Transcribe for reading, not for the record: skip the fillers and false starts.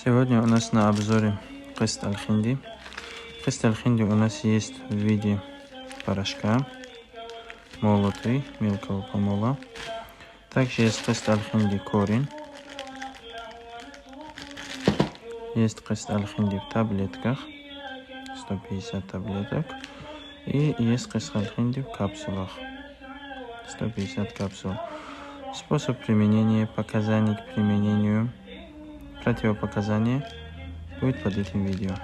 Сегодня у нас на обзоре кист аль-хинди. Кист аль-хинди у нас есть в виде порошка, молотый, мелкого помола. Также есть кист аль-хинди корень. Есть кист аль-хинди в таблетках, 150 таблеток. И есть кист аль-хинди в капсулах, 150 капсул. Способ применения, показаний к применению, противопоказания будет под этим видео.